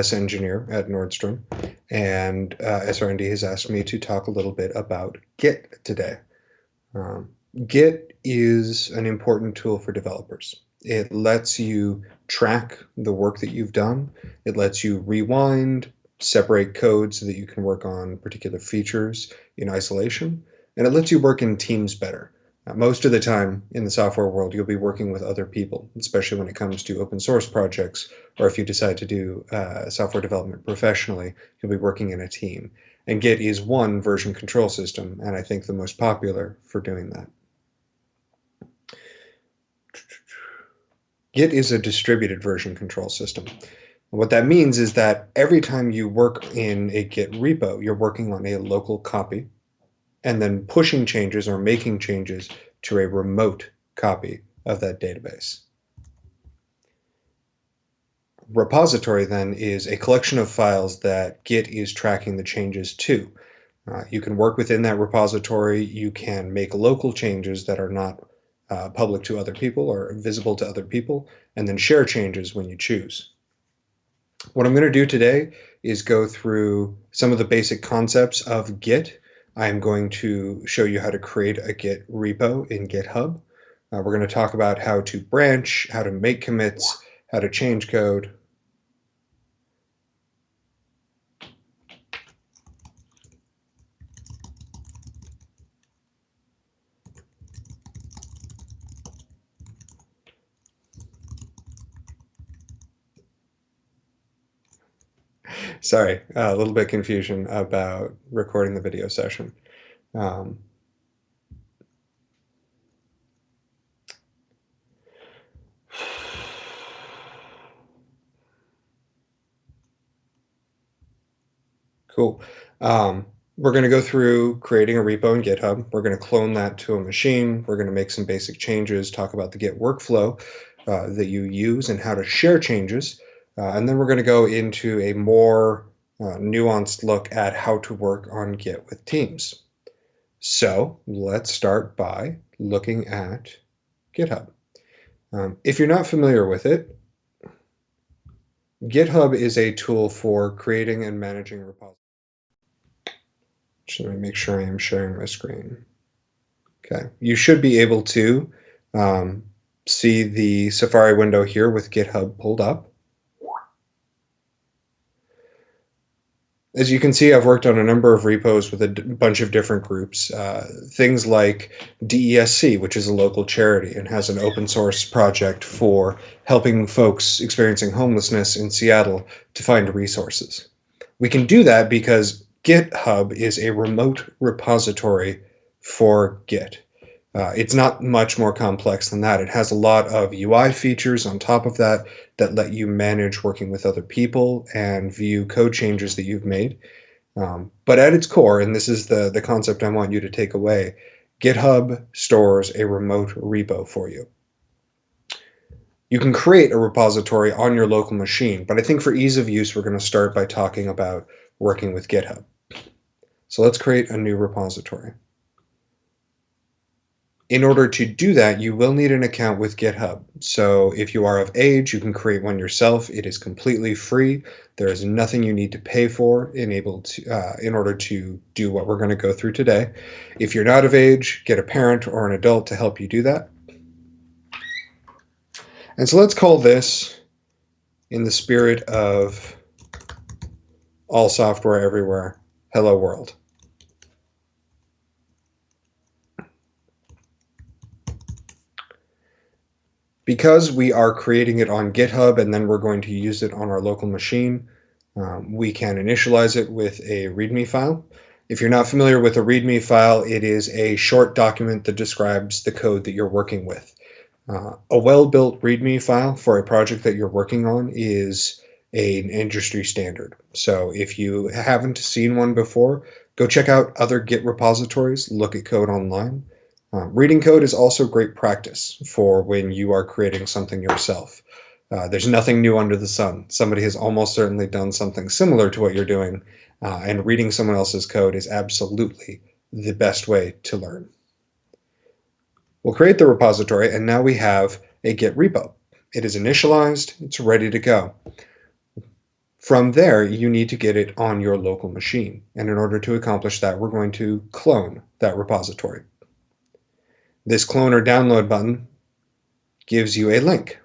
iOS engineer at Nordstrom, and SR&D has asked me to talk a little bit about Git today. Um, Git is an important tool for developers. It lets you track the work that you've done. It lets you rewind, separate code so that you can work on particular features in isolation, and it lets you work in teams better. Most of the time in the software world, you'll be working with other people, especially when it comes to open source projects, or if you decide to do software development professionally, you'll be working in a team. And Git is one version control system, and I think the most popular for doing that. Git is a distributed version control system. What that means is that every time you work in a Git repo, you're working on a local copy and then pushing changes or making changes to a remote copy of that database. Repository then is a collection of files that Git is tracking the changes to. You can work within that repository. You can make local changes that are not public to other people or visible to other people, and then share changes when you choose. What I'm going to do today is go through some of the basic concepts of Git. I'm going to show you how to create a Git repo in GitHub. We're going to talk about how to branch, how to make commits, how to change code. Sorry, a little bit confusion about recording the video session. Cool. We're going to go through creating a repo in GitHub. We're going to clone that to a machine. We're going to make some basic changes, talk about the Git workflow that you use and how to share changes. And then we're going to go into a more nuanced look at how to work on Git with teams. So let's start by looking at GitHub. If you're not familiar with it, GitHub is a tool for creating and managing repositories. Just let me make sure I am sharing my screen. Okay, you should be able to see the Safari window here with GitHub pulled up. As you can see, I've worked on a number of repos with a bunch of different groups. Things like DESC, which is a local charity and has an open source project for helping folks experiencing homelessness in Seattle to find resources. We can do that because GitHub is a remote repository for Git. It's not much more complex than that. It has a lot of UI features on top of that that let you manage working with other people and view code changes that you've made. But at its core, and this is the concept I want you to take away, GitHub stores a remote repo for you. You can create a repository on your local machine, but I think for ease of use, we're going to start by talking about working with GitHub. So let's create a new repository. In order to do that, you will need an account with GitHub. So if you are of age, you can create one yourself. It is completely free. There is nothing you need to pay for in order to do what we're going to go through today. If you're not of age, get a parent or an adult to help you do that. And so let's call this, in the spirit of all software everywhere, Hello World. Because we are creating it on GitHub and then we're going to use it on our local machine, we can initialize it with a README file. If you're not familiar with a README file, it is a short document that describes the code that you're working with. A well-built README file for a project that you're working on is an industry standard. So if you haven't seen one before, go check out other Git repositories, look at code online. Reading code is also great practice for when you are creating something yourself. There's nothing new under the sun. Somebody has almost certainly done something similar to what you're doing, and reading someone else's code is absolutely the best way to learn. We'll create the repository, and now we have a Git repo. It is initialized, it's ready to go. From there, you need to get it on your local machine. And in order to accomplish that, we're going to clone that repository. This clone or download button gives you a link.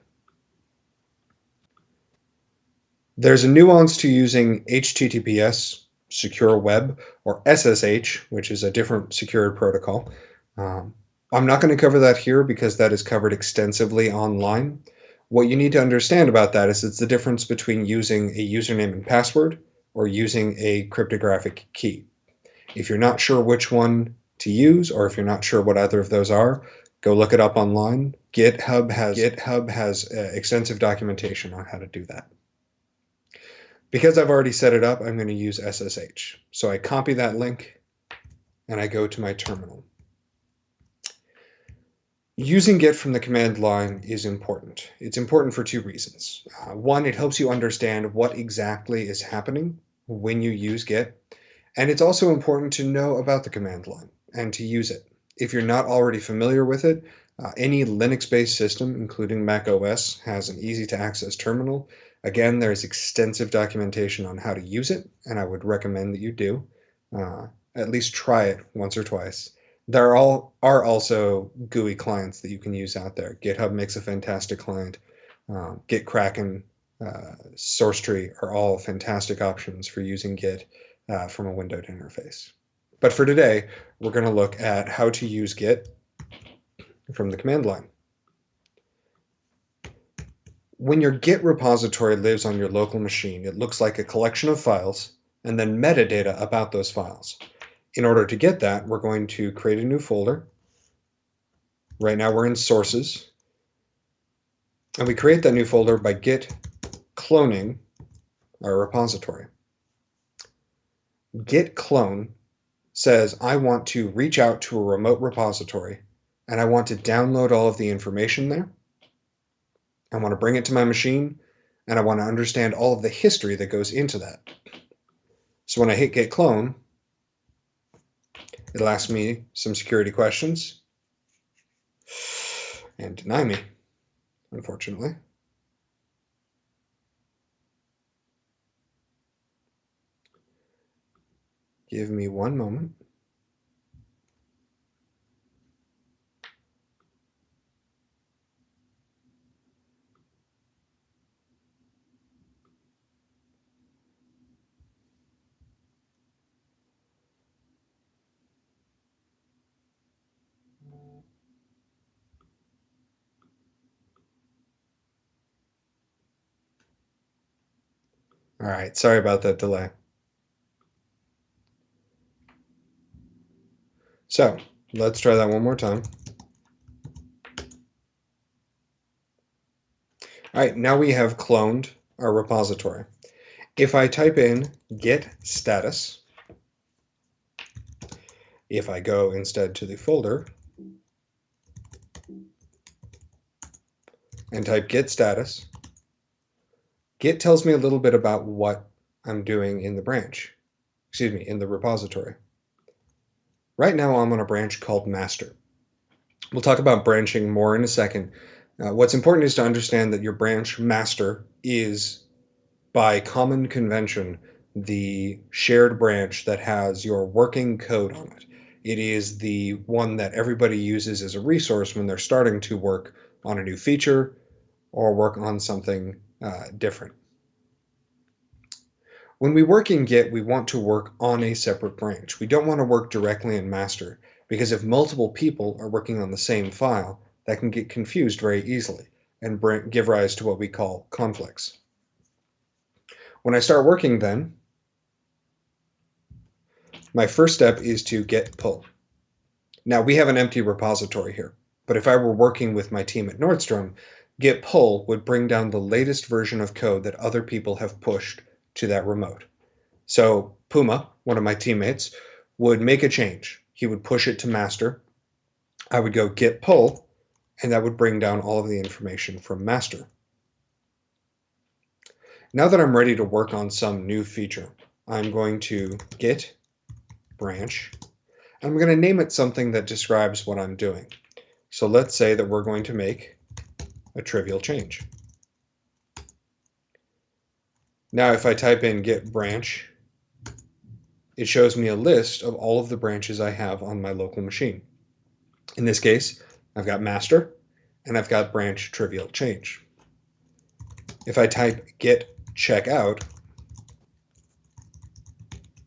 There's a nuance to using HTTPS, secure web, or SSH, which is a different secured protocol. I'm not going to cover that here because that is covered extensively online. What you need to understand about that is it's the difference between using a username and password or using a cryptographic key. If you're not sure which one to use, or if you're not sure what either of those are, go look it up online. GitHub has extensive documentation on how to do that. Because I've already set it up, I'm going to use SSH. So I copy that link and I go to my terminal. Using Git from the command line is important. It's important for two reasons. One, it helps you understand what exactly is happening when you use Git. And it's also important to know about the command line and to use it. If you're not already familiar with it, any Linux-based system, including Mac OS, has an easy-to-access terminal. Again, there's extensive documentation on how to use it, and I would recommend that you do. At least try it once or twice. There are also GUI clients that you can use out there. GitHub makes a fantastic client. Gitkraken, SourceTree are all fantastic options for using Git from a windowed interface. But for today, we're going to look at how to use Git from the command line. When your Git repository lives on your local machine, it looks like a collection of files and then metadata about those files. In order to get that, we're going to create a new folder. Right now we're in sources. And we create that new folder by git cloning our repository. Git clone says I want to reach out to a remote repository and I want to download all of the information there. I want to bring it to my machine, and I want to understand all of the history that goes into that. So when I hit Git Clone, it'll ask me some security questions and deny me, unfortunately. Give me one moment. All right, sorry about that delay. So let's try that one more time. All right, now we have cloned our repository. If I type in git status, if I go instead to the folder and type git status, Git tells me a little bit about what I'm doing in the branch, in the repository. Right now I'm on a branch called master. We'll talk about branching more in a second. What's important is to understand that your branch master is, by common convention, the shared branch that has your working code on it. It is the one that everybody uses as a resource when they're starting to work on a new feature or work on something different. When we work in Git, we want to work on a separate branch. We don't want to work directly in master, because if multiple people are working on the same file, that can get confused very easily and give rise to what we call conflicts. When I start working then, my first step is to git pull. Now we have an empty repository here, but if I were working with my team at Nordstrom, git pull would bring down the latest version of code that other people have pushed to that remote. So Puma, one of my teammates, would make a change. He would push it to master. I would go git pull, and that would bring down all of the information from master. Now that I'm ready to work on some new feature, I'm going to git branch. I'm going to name it something that describes what I'm doing. So let's say that we're going to make a trivial change. Now if I type in git branch, it shows me a list of all of the branches I have on my local machine. In this case, I've got master and I've got branch trivial change. If I type git checkout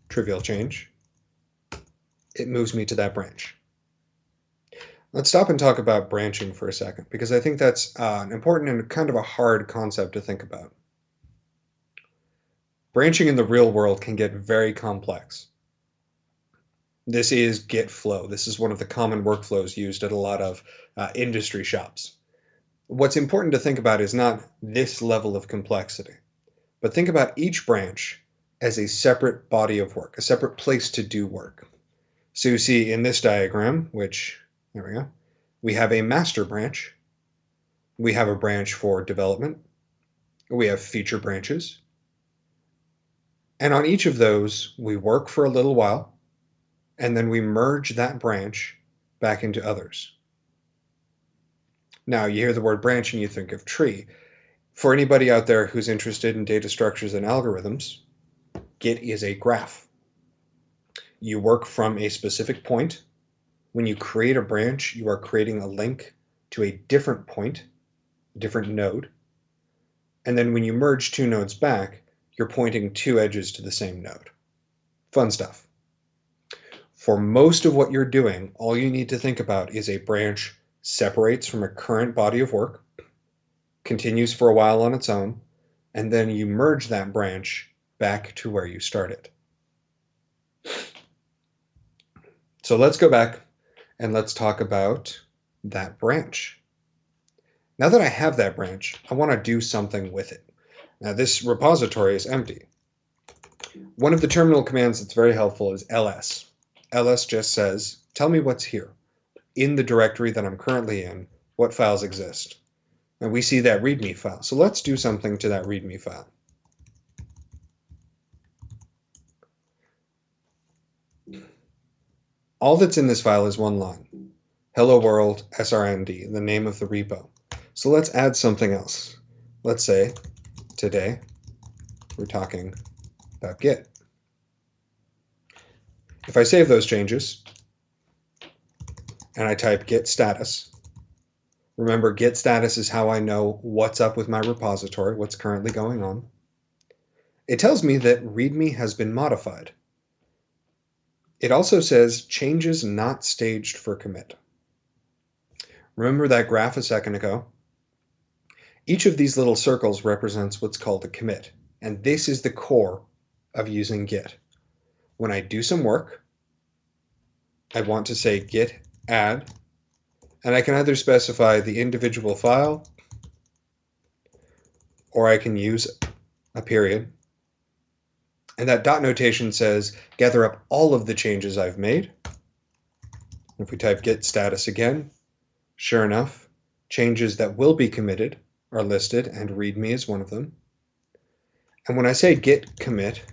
trivial change, it moves me to that branch. Let's stop and talk about branching for a second, because I think that's an important and kind of a hard concept to think about. Branching in the real world can get very complex. This is Git Flow. This is one of the common workflows used at a lot of industry shops. What's important to think about is not this level of complexity, but think about each branch as a separate body of work, a separate place to do work. So you see in this diagram, which, there we go, we have a master branch, we have a branch for development, we have feature branches, and on each of those, we work for a little while, and then we merge that branch back into others. Now, you hear the word branch and you think of tree. For anybody out there who's interested in data structures and algorithms, Git is a graph. You work from a specific point. When you create a branch, you are creating a link to a different point, a different node. And then when you merge two nodes back, you're pointing two edges to the same node. Fun stuff. For most of what you're doing, all you need to think about is a branch separates from a current body of work, continues for a while on its own, and then you merge that branch back to where you started. So let's go back and let's talk about that branch. Now that I have that branch, I want to do something with it. Now this repository is empty. One of the terminal commands that's very helpful is ls. ls just says, tell me what's here. In the directory that I'm currently in, what files exist? And we see that README file. So let's do something to that README file. All that's in this file is one line. Hello world srnd, the name of the repo. So let's add something else. Let's say, today, we're talking about Git. If I save those changes, and I type git status, remember git status is how I know what's up with my repository, what's currently going on. It tells me that README has been modified. It also says changes not staged for commit. Remember that graph a second ago? Each of these little circles represents what's called a commit, and this is the core of using Git. When I do some work, I want to say git add, and I can either specify the individual file, or I can use a period. And that dot notation says, gather up all of the changes I've made. If we type git status again, sure enough, changes that will be committed are listed, and README is one of them. And when I say git commit,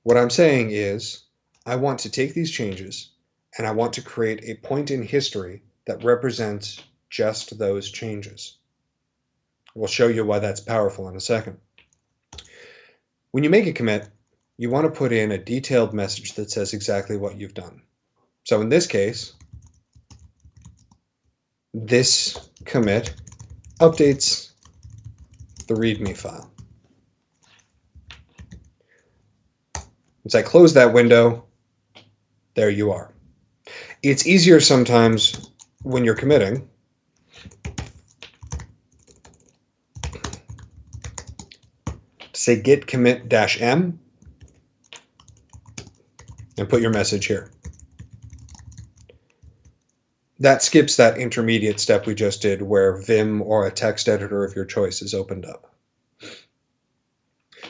what I'm saying is, I want to take these changes and I want to create a point in history that represents just those changes. We'll show you why that's powerful in a second. When you make a commit, you want to put in a detailed message that says exactly what you've done. So in this case, this commit updates the README file. Once I close that window, there you are. It's easier sometimes when you're committing to say git commit -m and put your message here. That skips that intermediate step we just did where Vim or a text editor of your choice is opened up.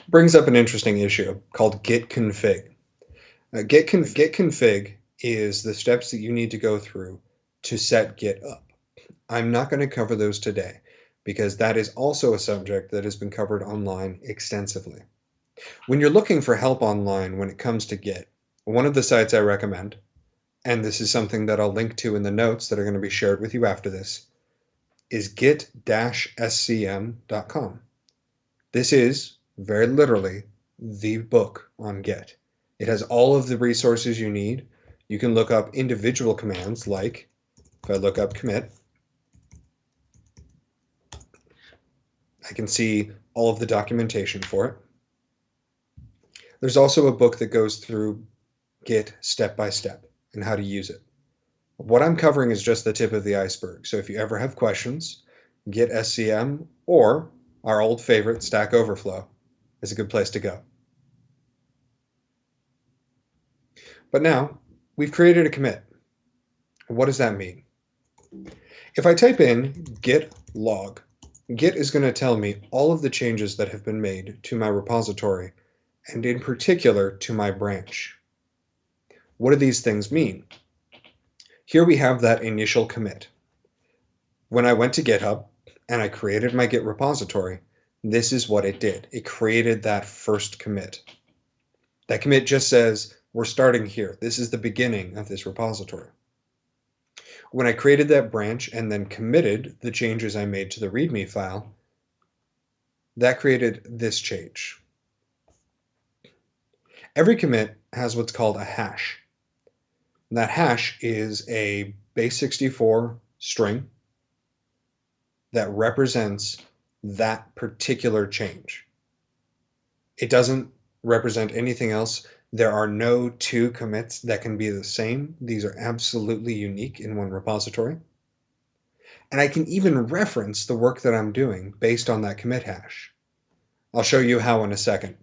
Brings up an interesting issue called git config. Git config is the steps that you need to go through to set Git up. I'm not going to cover those today because that is also a subject that has been covered online extensively. When you're looking for help online when it comes to Git, one of the sites I recommend, and this is something that I'll link to in the notes that are going to be shared with you after this, is git-scm.com. This is very literally, the book on Git. It has all of the resources you need. You can look up individual commands like, if I look up commit, I can see all of the documentation for it. There's also a book that goes through Git step by step and how to use it. What I'm covering is just the tip of the iceberg. So if you ever have questions, Git SCM or our old favorite, Stack Overflow, is a good place to go. But now we've created a commit. What does that mean? If I type in git log, Git is going to tell me all of the changes that have been made to my repository, and in particular to my branch. What do these things mean? Here we have that initial commit. When I went to GitHub and I created my Git repository, this is what it did. It created that first commit. That commit just says, we're starting here. This is the beginning of this repository. When I created that branch and then committed the changes I made to the README file, that created this change. Every commit has what's called a hash. That hash is a base64 string that represents that particular change. It doesn't represent anything else. There are no two commits that can be the same. These are absolutely unique in one repository. And I can even reference the work that I'm doing based on that commit hash. I'll show you how in a second.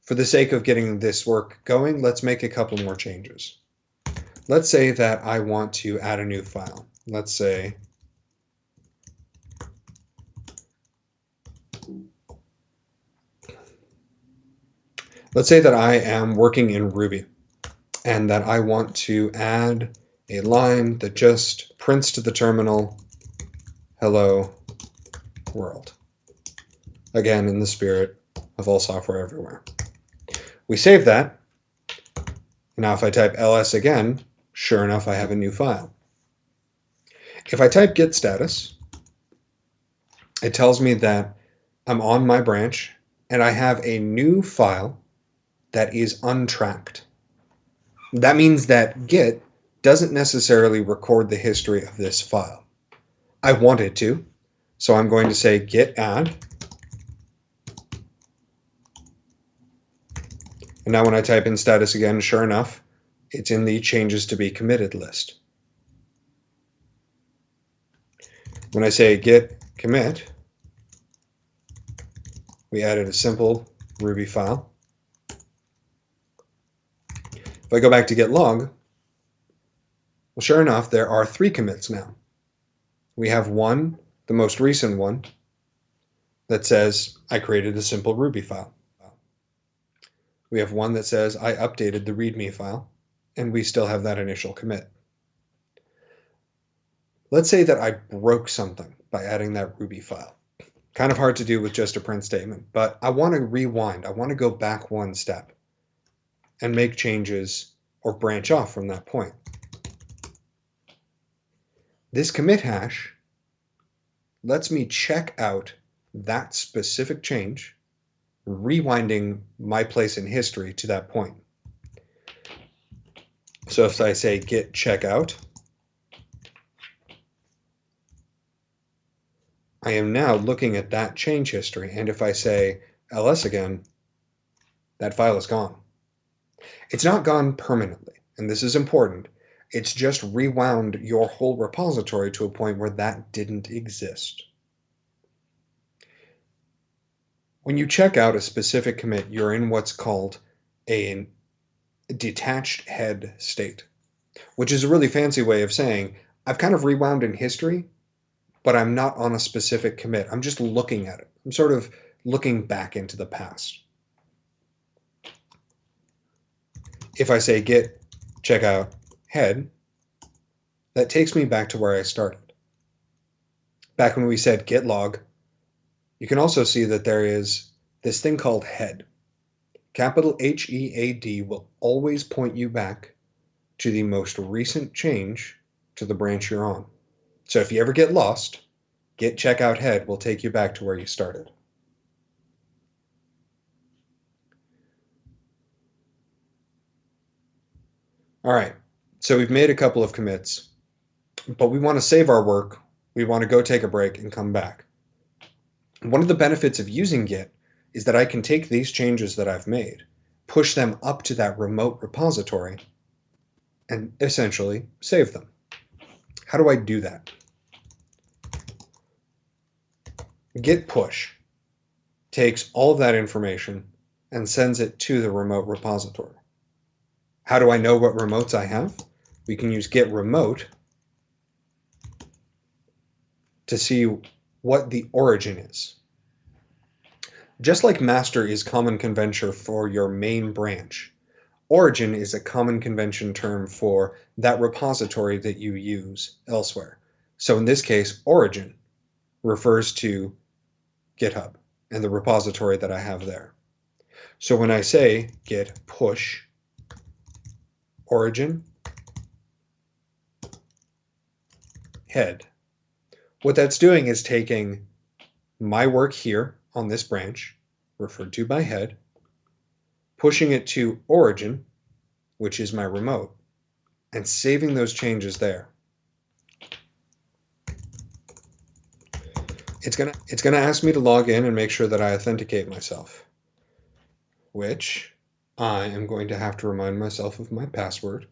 For the sake of getting this work going, let's make a couple more changes. Let's say that I want to add a new file. Let's say that I am working in Ruby and that I want to add a line that just prints to the terminal, hello world. Again, in the spirit of all software everywhere. We save that. Now if I type ls again, sure enough, I have a new file. If I type git status, it tells me that I'm on my branch and I have a new file that is untracked. That means that Git doesn't necessarily record the history of this file. I want it to, so I'm going to say git add. And now when I type in status again, sure enough, it's in the changes to be committed list. When I say git commit, we added a simple Ruby file. If I go back to git log, well, sure enough, there are 3 commits now. We have one, the most recent one, that says I created a simple Ruby file. We have one that says I updated the README file, and we still have that initial commit. Let's say that I broke something by adding that Ruby file. Kind of hard to do with just a print statement, but I want to rewind. I want to go back one step and make changes or branch off from that point. This commit hash lets me check out that specific change, rewinding my place in history to that point. So if I say git checkout, I am now looking at that change history, and if I say ls again, that file is gone. It's not gone permanently, and this is important. It's just rewound your whole repository to a point where that didn't exist. When you check out a specific commit, you're in what's called a detached head state, which is a really fancy way of saying I've kind of rewound in history, but I'm not on a specific commit. I'm just looking at it. I'm sort of looking back into the past. If I say git checkout head, that takes me back to where I started. Back when we said git log, you can also see that there is this thing called head. Capital HEAD will always point you back to the most recent change to the branch you're on. So if you ever get lost, git checkout head will take you back to where you started. All right, so we've made a couple of commits, but we want to save our work. We want to go take a break and come back. One of the benefits of using Git is that I can take these changes that I've made, push them up to that remote repository, and essentially save them. How do I do that? Git push takes all of that information and sends it to the remote repository. How do I know what remotes I have? We can use git remote to see what the origin is. Just like master is common convention for your main branch, origin is a common convention term for that repository that you use elsewhere. So in this case, origin refers to GitHub and the repository that I have there. So when I say git push origin head, what that's doing is taking my work here on this branch, referred to by head, pushing it to origin, which is my remote, and saving those changes there. It's gonna ask me to log in and make sure that I authenticate myself, which I am going to have to remind myself of my password.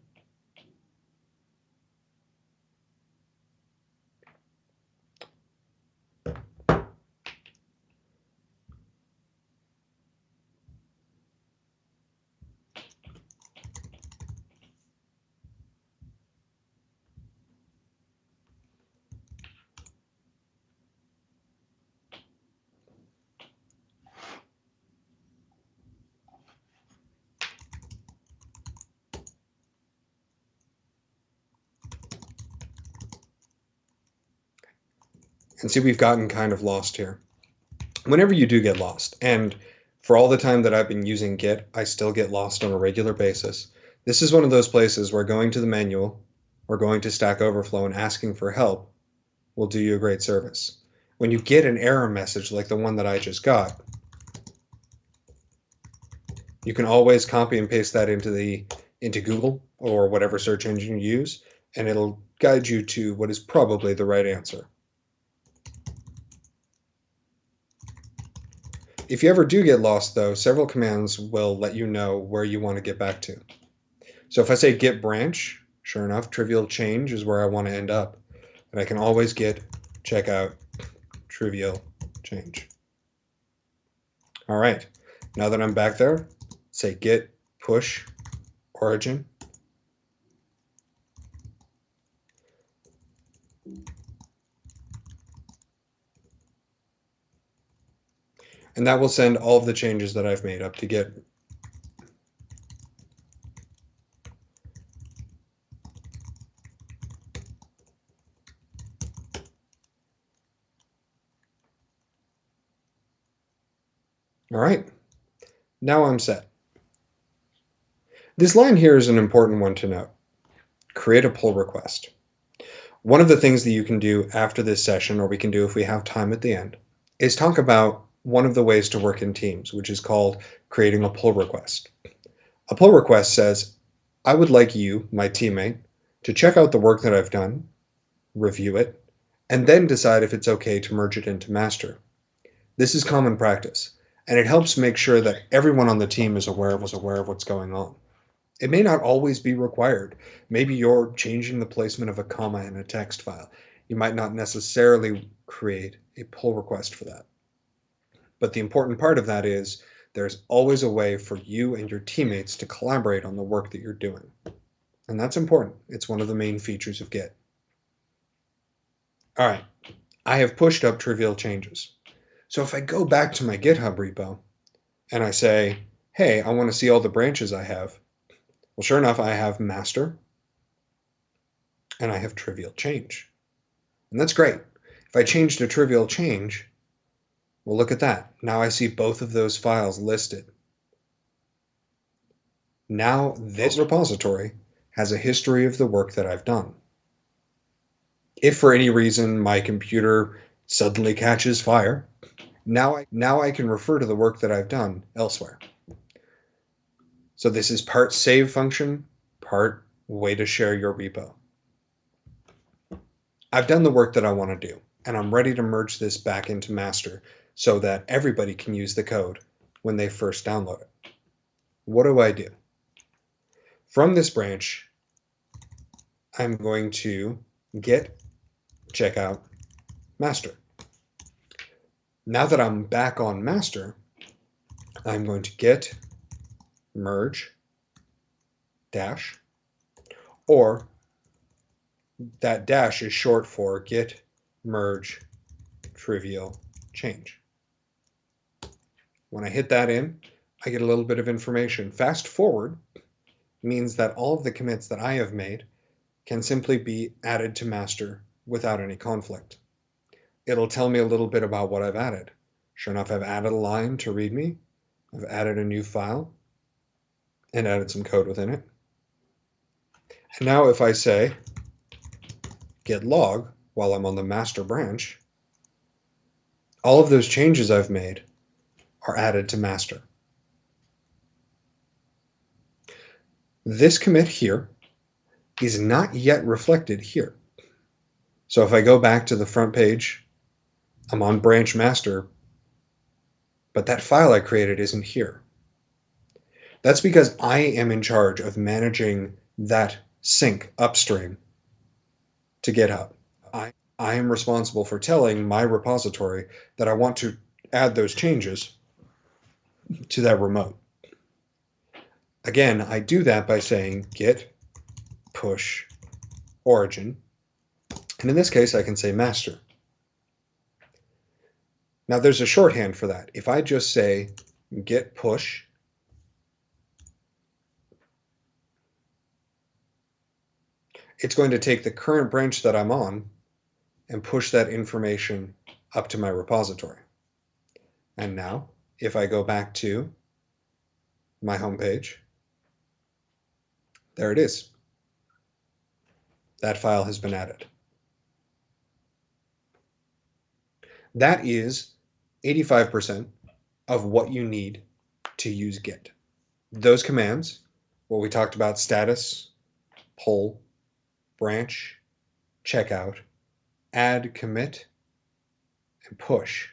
And see, we've gotten kind of lost here. Whenever you do get lost, and for all the time that I've been using Git, I still get lost on a regular basis. This is one of those places where going to the manual or going to Stack Overflow and asking for help will do you a great service. When you get an error message like the one that I just got, you can always copy and paste that into Google or whatever search engine you use, and it'll guide you to what is probably the right answer. If you ever do get lost, though, several commands will let you know where you want to get back to. So if I say git branch, sure enough, trivial change is where I want to end up. And I can always git check out trivial change. All right, now that I'm back there, say git push origin. And that will send all of the changes that I've made up to Git. All right, now I'm set. This line here is an important one to note. Create a pull request. One of the things that you can do after this session, or we can do if we have time at the end, is talk about one of the ways to work in teams, which is called creating a pull request. A pull request says, I would like you, my teammate, to check out the work that I've done, review it, and then decide if it's okay to merge it into master. This is common practice, and it helps make sure that everyone on the team is aware of what's going on. It may not always be required. Maybe you're changing the placement of a comma in a text file. You might not necessarily create a pull request for that. But the important part of that is there's always a way for you and your teammates to collaborate on the work that you're doing. And that's important. It's one of the main features of Git. All right, I have pushed up trivial changes. So if I go back to my GitHub repo and I say, hey, I want to see all the branches I have, well, sure enough, I have master and I have trivial change. And that's great. If I change to trivial change, well, look at that. Now I see both of those files listed. Now this repository has a history of the work that I've done. If for any reason my computer suddenly catches fire, now I can refer to the work that I've done elsewhere. So this is part save function, part way to share your repo. I've done the work that I want to do, and I'm ready to merge this back into master so that everybody can use the code when they first download it. What do I do? From this branch, I'm going to git checkout master. Now that I'm back on master, I'm going to git merge dash, or that dash is short for git merge trivial change. When I hit that in, I get a little bit of information. Fast forward means that all of the commits that I have made can simply be added to master without any conflict. It'll tell me a little bit about what I've added. Sure enough, I've added a line to README. I've added a new file and added some code within it. And now if I say git log while I'm on the master branch, all of those changes I've made are added to master. This commit here is not yet reflected here. So if I go back to the front page, I'm on branch master, but that file I created isn't here. That's because I am in charge of managing that sync upstream to GitHub. I am responsible for telling my repository that I want to add those changes to that remote. Again, I do that by saying git push origin, and in this case I can say master. Now there's a shorthand for that. If I just say git push it's going to take the current branch that I'm on and push that information up to my repository. And now, if I go back to my home page, there it is. That file has been added. That is 85% of what you need to use Git. Those commands, what we talked about, status, pull, branch, checkout, add, commit, and push,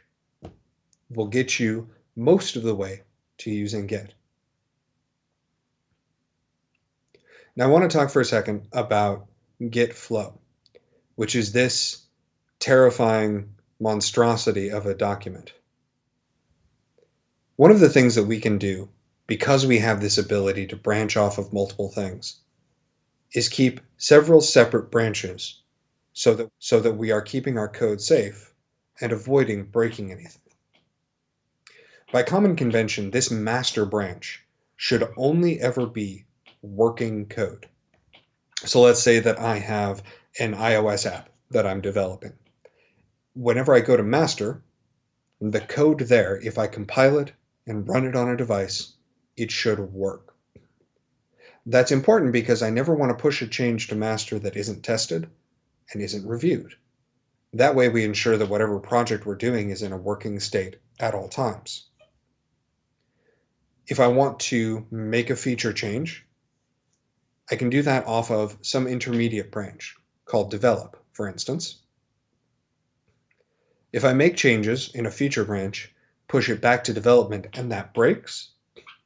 will get you most of the way to using Git. Now I want to talk for a second about Git Flow, which is this terrifying monstrosity of a document. One of the things that we can do, because we have this ability to branch off of multiple things, is keep several separate branches so that we are keeping our code safe and avoiding breaking anything. By common convention, this master branch should only ever be working code. So let's say that I have an iOS app that I'm developing. Whenever I go to master, the code there, if I compile it and run it on a device, it should work. That's important because I never want to push a change to master that isn't tested and isn't reviewed. That way we ensure that whatever project we're doing is in a working state at all times. If I want to make a feature change, I can do that off of some intermediate branch called develop, for instance. If I make changes in a feature branch, push it back to development, and that breaks,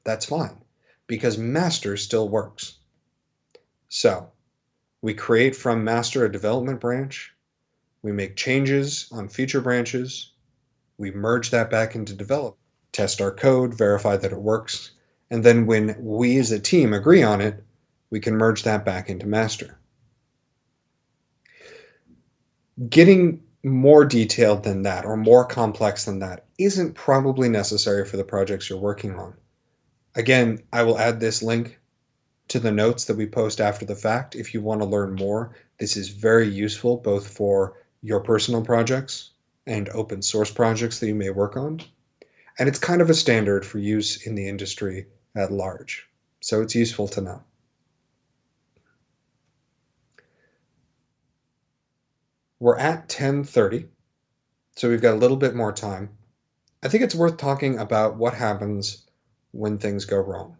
that's fine, because master still works. So we create from master a development branch, we make changes on feature branches, we merge that back into develop, test our code, verify that it works, and then when we as a team agree on it, we can merge that back into master. Getting more detailed than that or more complex than that isn't probably necessary for the projects you're working on. Again, I will add this link to the notes that we post after the fact if you want to learn more. This is very useful both for your personal projects and open source projects that you may work on. And it's kind of a standard for use in the industry at large. So it's useful to know. We're at 10:30, so we've got a little bit more time. I think it's worth talking about what happens when things go wrong.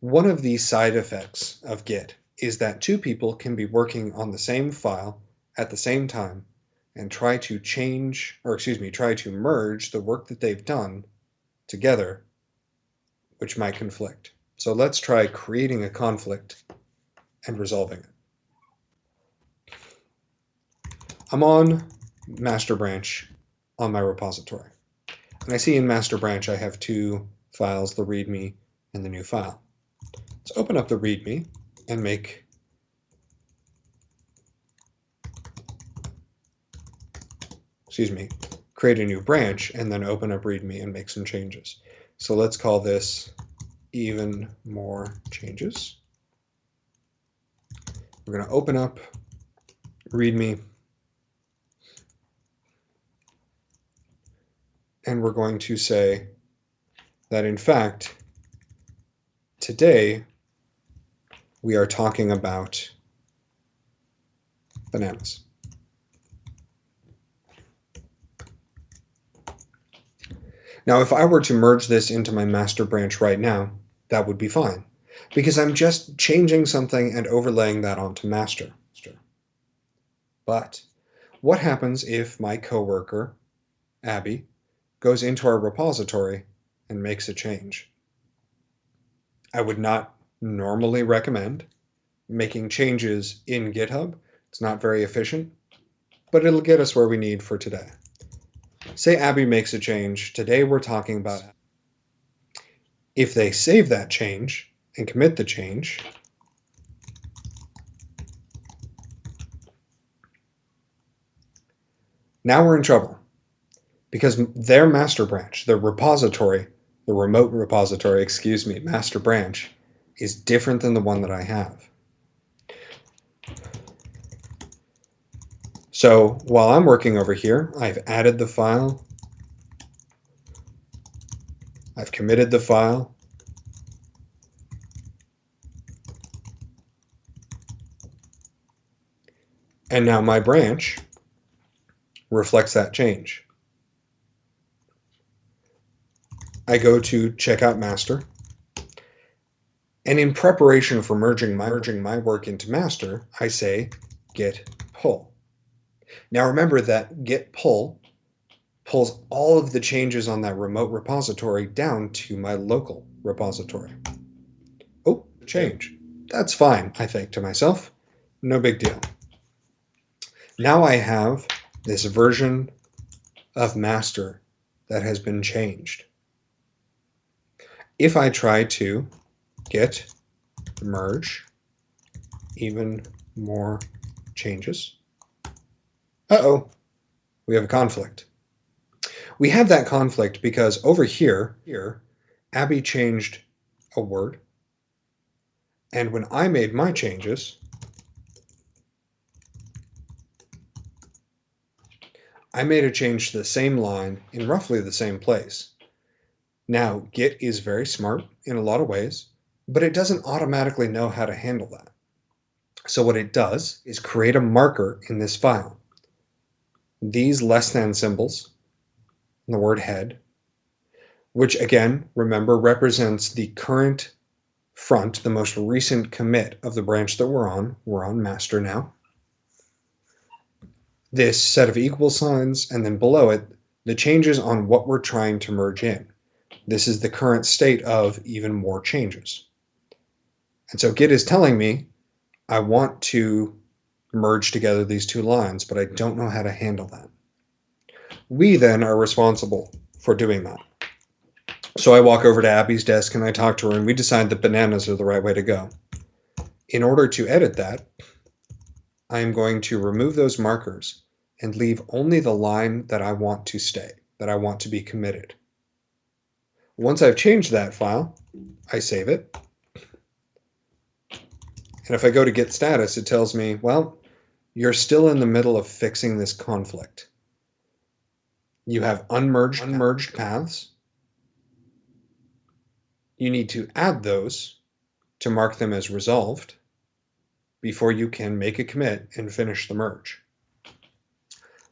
One of the side effects of Git is that two people can be working on the same file at the same time and try to merge the work that they've done together, which might conflict. So let's try creating a conflict and resolving it. I'm on master branch on my repository. And I see in master branch I have two files, the README and the new file. Let's open up the README and create a new branch and then open up README and make some changes. So let's call this even more changes. We're going to open up README and we're going to say that in fact today we are talking about bananas. Now, if I were to merge this into my master branch right now, that would be fine, because I'm just changing something and overlaying that onto master. But what happens if my coworker, Abby, goes into our repository and makes a change? I would not normally recommend making changes in GitHub. It's not very efficient, but it'll get us where we need for today. Say Abby makes a change. Today we're talking about if they save that change and commit the change, now we're in trouble because their master branch, the repository, the remote repository, master branch, is different than the one that I have. So while I'm working over here, I've added the file, I've committed the file, and now my branch reflects that change. I go to checkout master, and in preparation for merging my work into master, I say git pull. Now remember that git pull pulls all of the changes on that remote repository down to my local repository. Oh, change. That's fine, I think to myself. No big deal. Now I have this version of master that has been changed. If I try to git merge even more changes, we have a conflict. We have that conflict because over here, Abby changed a word, and when I made my changes, I made a change to the same line in roughly the same place. Now, Git is very smart in a lot of ways, but it doesn't automatically know how to handle that. So what it does is create a marker in this file. These less than symbols, and the word head, which again, remember, represents the current front, the most recent commit of the branch that we're on. We're on master now. This set of equal signs, and then below it, the changes on what we're trying to merge in. This is the current state of even more changes. And so Git is telling me, I want to merge together these two lines, but I don't know how to handle that. We then are responsible for doing that. So I walk over to Abby's desk and I talk to her, and we decide that bananas are the right way to go. In order to edit that, I am going to remove those markers and leave only the line that I want to stay, that I want to be committed. Once I've changed that file, I save it. And if I go to Git status, it tells me, well, you're still in the middle of fixing this conflict. You have unmerged paths. You need to add those to mark them as resolved before you can make a commit and finish the merge.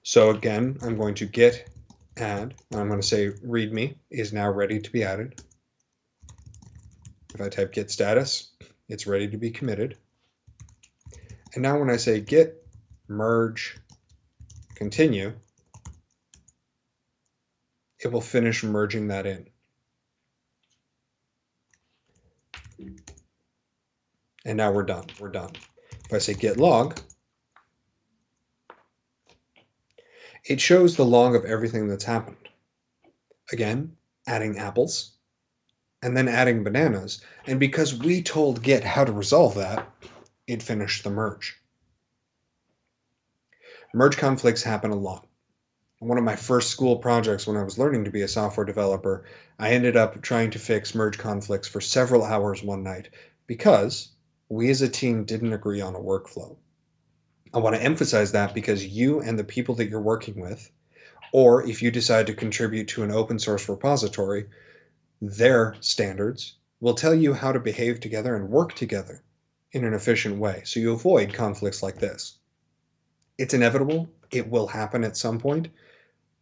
So again, I'm going to git add, and I'm going to say README is now ready to be added. If I type git status, it's ready to be committed. And now when I say git merge continue, it will finish merging that in. And now we're done. We're done. If I say git log, it shows the log of everything that's happened. Again, adding apples, and then adding bananas. And because we told Git how to resolve that, it finished the merge. Merge conflicts happen a lot. One of my first school projects when I was learning to be a software developer, I ended up trying to fix merge conflicts for several hours one night because we as a team didn't agree on a workflow. I want to emphasize that because you and the people that you're working with, or if you decide to contribute to an open source repository, their standards will tell you how to behave together and work together in an efficient way so you avoid conflicts like this. It's inevitable, it will happen at some point,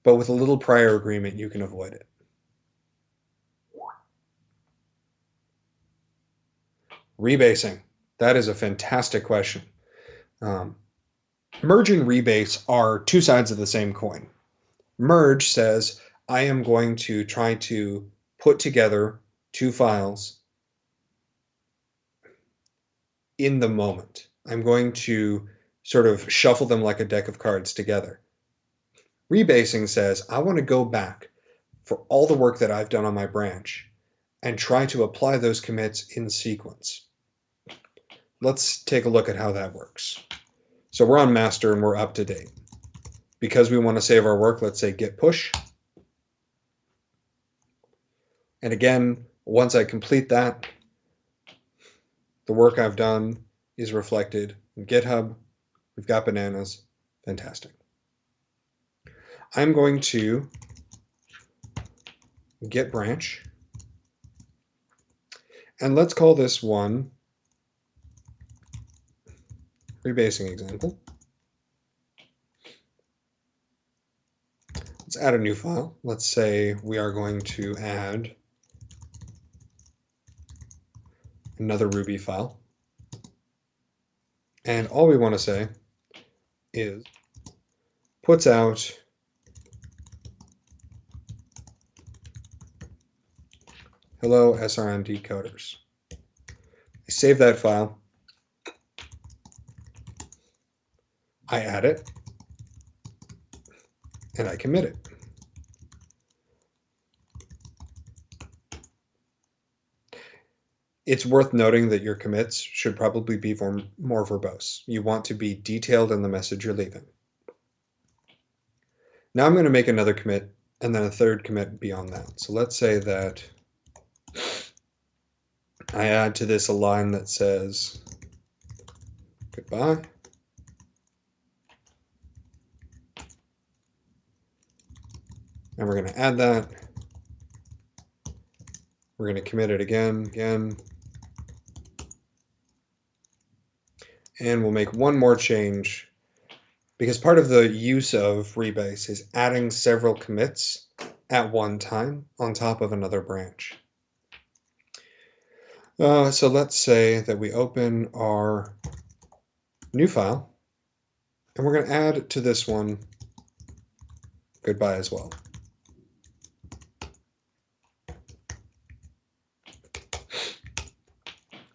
but with a little prior agreement you can avoid it. Rebasing. That is a fantastic question. Merge and rebase are two sides of the same coin. Merge says, I am going to try to put together two files in the moment. I'm going to sort of shuffle them like a deck of cards together. Rebasing says, I want to go back for all the work that I've done on my branch and try to apply those commits in sequence. Let's take a look at how that works. So we're on master and we're up to date. Because we want to save our work, let's say git push. And again, once I complete that, the work I've done is reflected in GitHub. We've got bananas. Fantastic. I'm going to git branch. And let's call this one Rebasing Example. Let's add a new file. Let's say we are going to add another Ruby file. And all we want to say is puts out hello SRM decoders. I save that file. I add it. And I commit it. It's worth noting that your commits should probably be more verbose. You want to be detailed in the message you're leaving. Now I'm going to make another commit and then a third commit beyond that. So let's say that I add to this a line that says goodbye. And we're going to add that. We're going to commit it again. And we'll make one more change because part of the use of rebase is adding several commits at one time on top of another branch. So let's say that we open our new file and we're going to add to this one goodbye as well.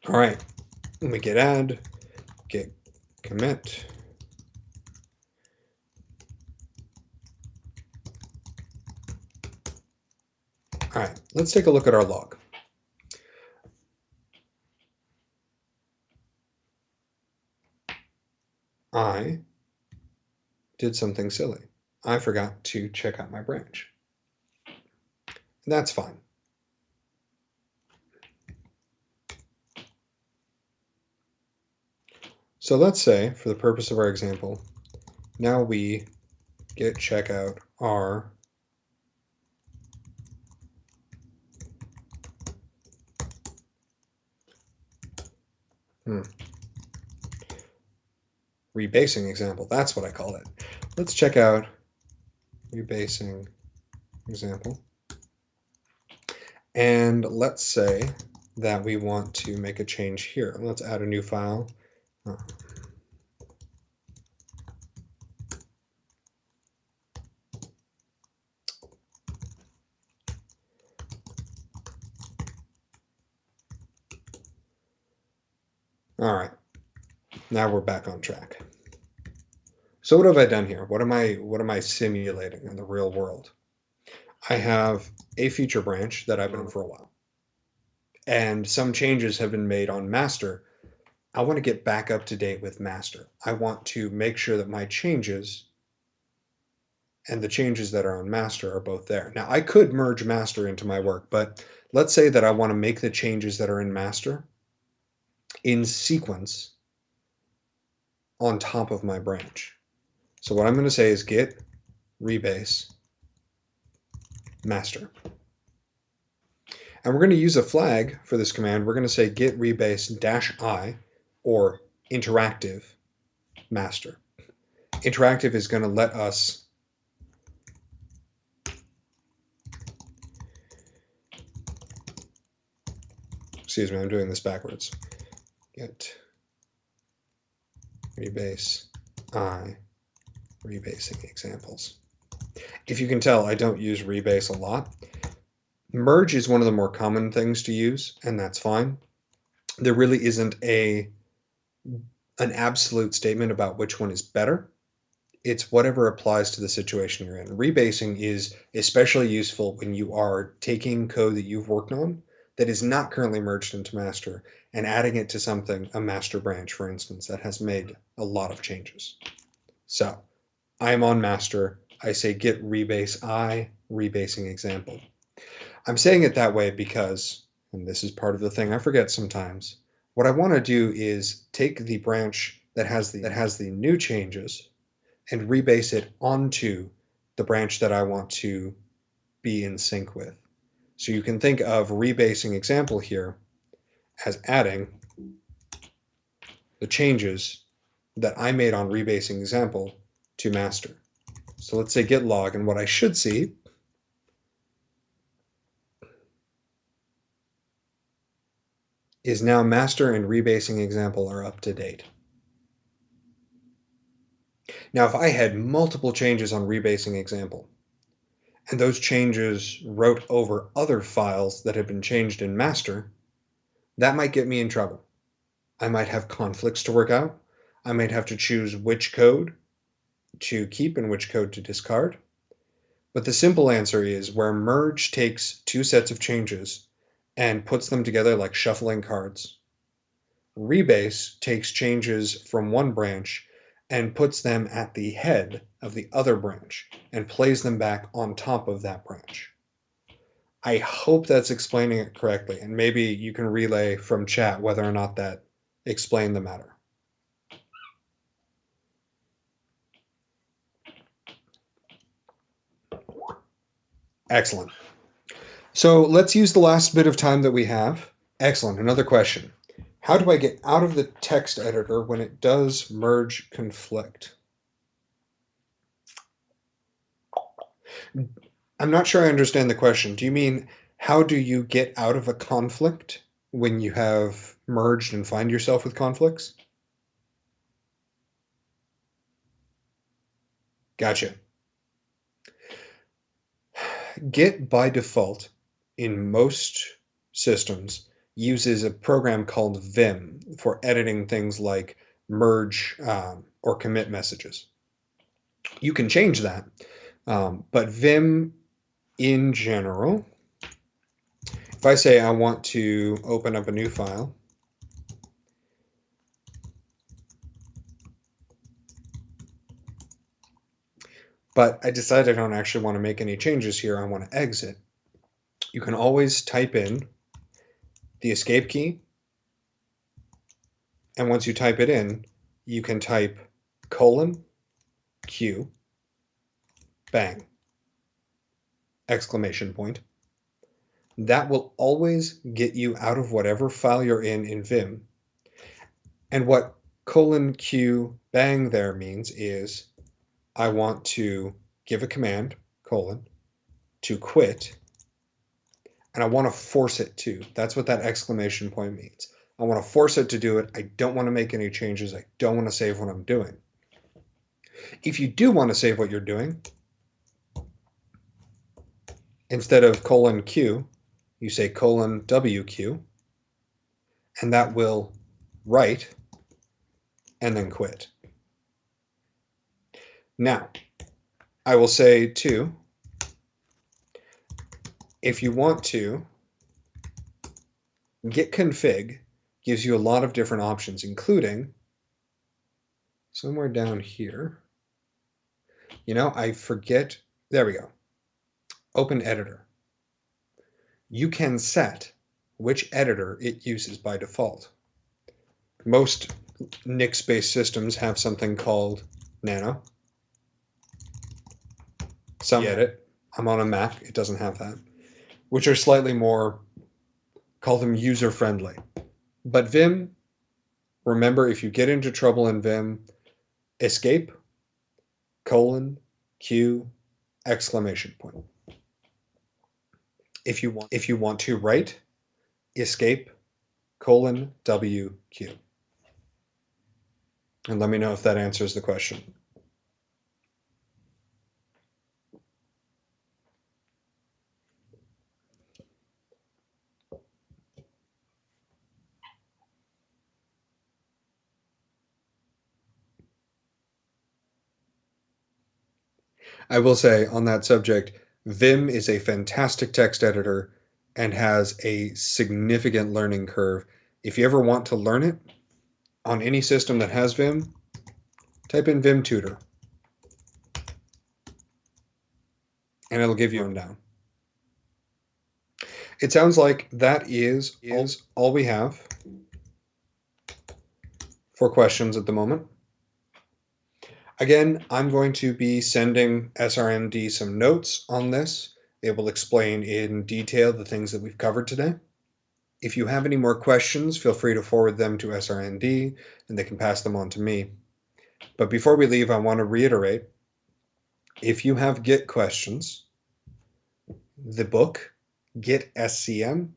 All right, let me git add, git commit. All right, let's take a look at our log. I did something silly. I forgot to check out my branch. That's fine. So let's say, for the purpose of our example, now we git check out our rebasing example. That's what I call it. Let's check out rebasing example. And let's say that we want to make a change here. Let's add a new file. All right, now we're back on track. So what have I done here? What am I simulating in the real world? I have a feature branch that I've been on for a while, and some changes have been made on master. I want to get back up to date with master. I want to make sure that my changes and the changes that are on master are both there. Now, I could merge master into my work, but let's say that I want to make the changes that are in master in sequence on top of my branch. So what I'm going to say is git rebase master. And we're going to use a flag for this command. We're going to say git rebase -i, or interactive master. Interactive is going to let us excuse me, I'm doing this backwards. Git rebase I rebasing examples. If you can tell, I don't use rebase a lot. Merge is one of the more common things to use, and that's fine. There really isn't an absolute statement about which one is better. It's whatever applies to the situation you're in. Rebasing is especially useful when you are taking code that you've worked on that is not currently merged into master and adding it to something, a master branch, for instance, that has made a lot of changes. So I am on master. I say git rebase I rebasing example. I'm saying it that way because, and this is part of the thing I forget sometimes, what I want to do is take the branch that has the new changes and rebase it onto the branch that I want to be in sync with. So you can think of rebasing example here as adding the changes that I made on rebasing example to master. So let's say git log, and what I should see is now master and rebasing example are up to date. Now, if I had multiple changes on rebasing example, and those changes wrote over other files that had been changed in master, that might get me in trouble. I might have conflicts to work out. I might have to choose which code to keep and which code to discard. But the simple answer is where merge takes two sets of changes and puts them together like shuffling cards. Rebase takes changes from one branch and puts them at the head of the other branch and plays them back on top of that branch. I hope that's explaining it correctly, and maybe you can relay from chat whether or not that explained the matter. Excellent. So let's use the last bit of time that we have. Excellent. Another question. How do I get out of the text editor when it does merge conflict? I'm not sure I understand the question. Do you mean how do you get out of a conflict when you have merged and find yourself with conflicts? Gotcha. Git by default in most systems uses a program called Vim for editing things like merge or commit messages. You can change that, but Vim in general, if I say I want to open up a new file, but I decide I don't actually want to make any changes here, I want to exit, you can always type in the escape key, and once you type it in, you can type :Q, bang, exclamation point. That will always get you out of whatever file you're in Vim. And what :Q, bang there means is I want to give a command, : to quit, and I want to force it to. That's what that exclamation point means. I want to force it to do it. I don't want to make any changes. I don't want to save what I'm doing. If you do want to save what you're doing, instead of :Q, you say :WQ, and that will write and then quit. Now, I will say too, if you want to, git config gives you a lot of different options, including somewhere down here. You know, I forget. There we go. Open editor. You can set which editor it uses by default. Most Nix-based systems have something called Nano. Some get it. I'm on a Mac. It doesn't have that. Which are slightly more, call them user-friendly. But Vim, remember, if you get into trouble in Vim, escape, :Q, exclamation point. If you want to write, escape, :WQ. And let me know if that answers the question. I will say on that subject, Vim is a fantastic text editor and has a significant learning curve. If you ever want to learn it on any system that has Vim, type in Vim tutor and it'll give you one down. It sounds like that is all we have for questions at the moment. Again, I'm going to be sending SRND some notes on this. It will explain in detail the things that we've covered today. If you have any more questions, feel free to forward them to SRND and they can pass them on to me. But before we leave, I want to reiterate, if you have Git questions, the book, Git SCM,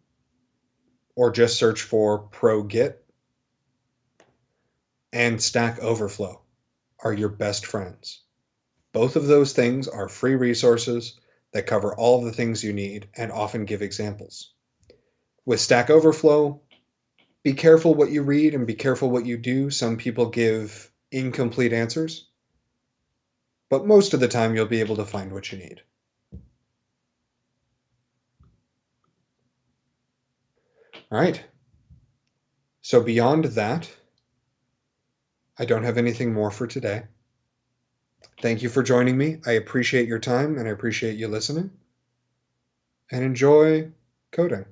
or just search for Pro Git, and Stack Overflow are your best friends. Both of those things are free resources that cover all of the things you need and often give examples. With Stack Overflow, be careful what you read and be careful what you do. Some people give incomplete answers, but most of the time you'll be able to find what you need. All right. So beyond that, I don't have anything more for today. Thank you for joining me. I appreciate your time and I appreciate you listening. And enjoy coding.